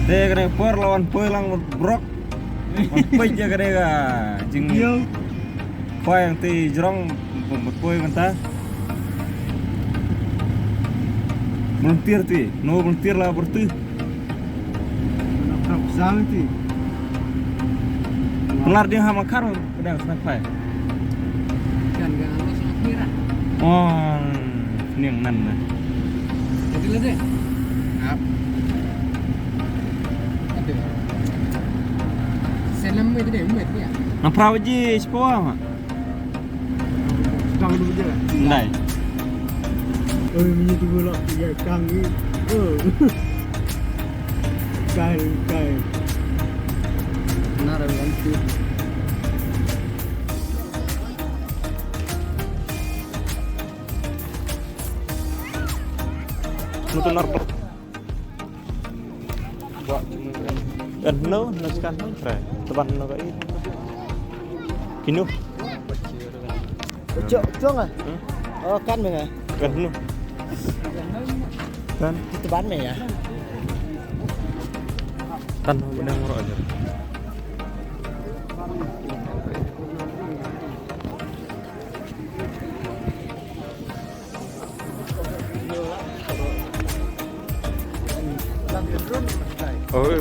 Dia kena per lawan pelang brok. Pej dia kena ga. Jing. Kau yang ti jerong berpoy mentah. Meluntir ti, no meluntir lah bertu. Sang ti. Pelar dia hama karo, pedang sampai. Kan gak harus sangat merah. Oh, ini yang nan. Jadi lah deh. Ngap. Aduh. Senam itu deh, umet ya. Nah perahu je, sepuluh mak. Kang dulu je. Ndai. Oh, ini tu pula ya kang ni. Oh. Kai. Benar kan tu. Nutu narpel. Buat cuma kan no sekan try. Teban no kai. Kinu. Cong ah. Oh, kan mày hả? Kan no. Kan Itu ban mày ya? tan benang murah aja. Oh,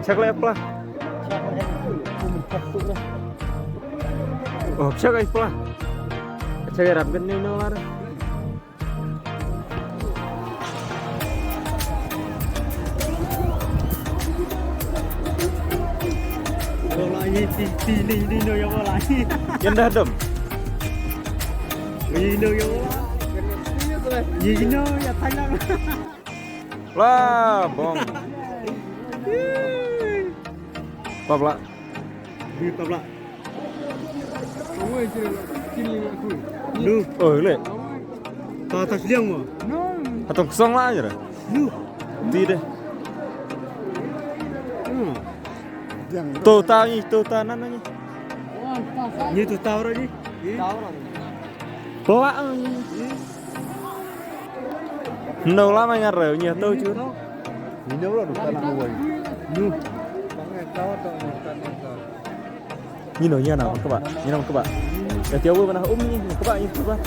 cek lah. Oh, cek guys lah. Cek ram kan ni nolar. Bola ini no yang bola ini. Yang dah dom. Ini no yang bola. Ini no ya Thailand. Lah, bong. Pabla. Di tabla. Oi, sini aku. Lu, oh, le. Ta tas liang mo. No. Atau kosong lah aja. Lu. Tidak. Liang. Tuh tani, tuh tanan aja. Ni tu tahu ni. Tahu lah. Pelak. Nâu lắm anh ăn rồi nhiều tôi chứ. Ni no lah bukan aku. Nu. Nhìn nổi như nào các bạn, như nào các bạn. Để thiếu vừa nào như các bạn như các bạn.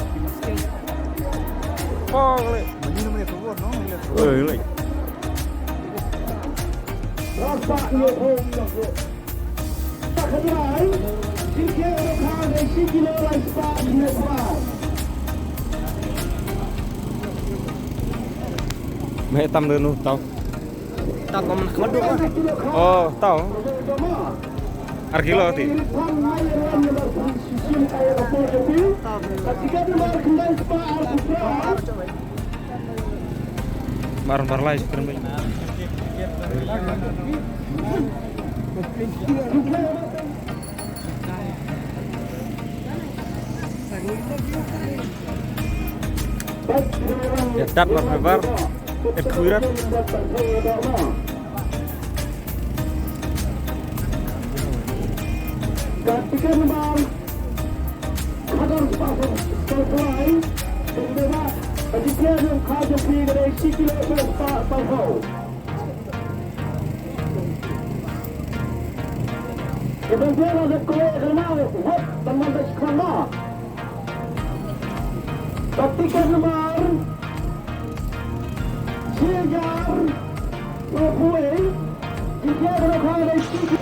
Lên. Lên. Mẹ tâm đơn luôn tao. Tak kom keduk. Oh, tahu. Arkilo ti. Bar lah sekarang baik. Ya, dat bar. Kuirat. Gantikan nomor kadar pasang selesai bendera jika yang kaji dari sikile berapa tahu kemudian ada kue kenal hot teman sekolah gantikan nomor siagar kue jika yang kaji sikile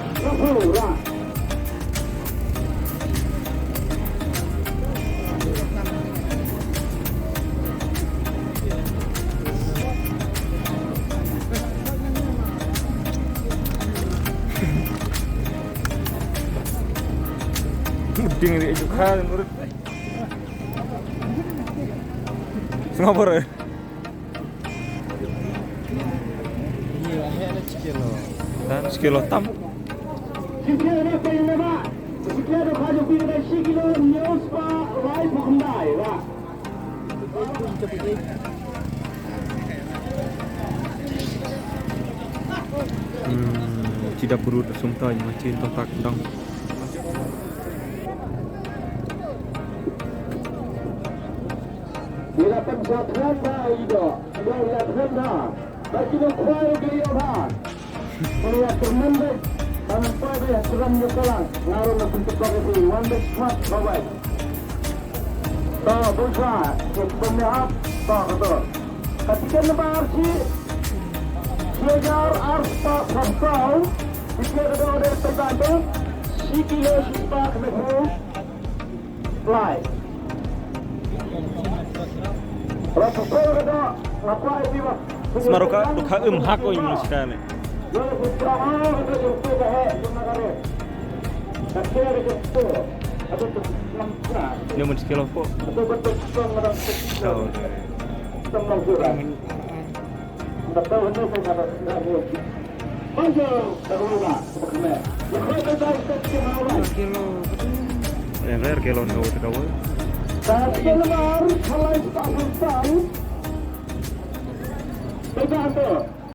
Ding di juga menurut. Ngapur ya? Iya, ada sekilo. Dan sekilo tam. Dia ada kaji pilih 10 kilo news pak, rai pukundai lah. Tidak perlu sumtai macam tak dang. Bila penjatuhan dah itu, dia lihat rendah. Bagi dia kuai dia dah. Melihat tremendous, tanpa dia seram nyekelang. Ngaruh untuk bagi wonders smart provide. Tak berusaha, penyahap, tak betul. Ketika lebar si Segar Arsta Sabtau, jika ada order tergantung, si kilo si pak lehu, fly. Berapa kilo ada, apa itu pak? Semaruka duka hak oi sekali. Lalu putra awal itu jumpa dah, jumpa kare. Tapi ada jumpa, ada tu lampu. Ini mun sekilo po. Betul-betul orang Tahu. Tembang surat. Betul betul saya ada. Panjang terlalu berkemer. Lepas itu kita mahu. Kilo no terkawa. Tapi lebar kalau tak tahu. Tidak ada.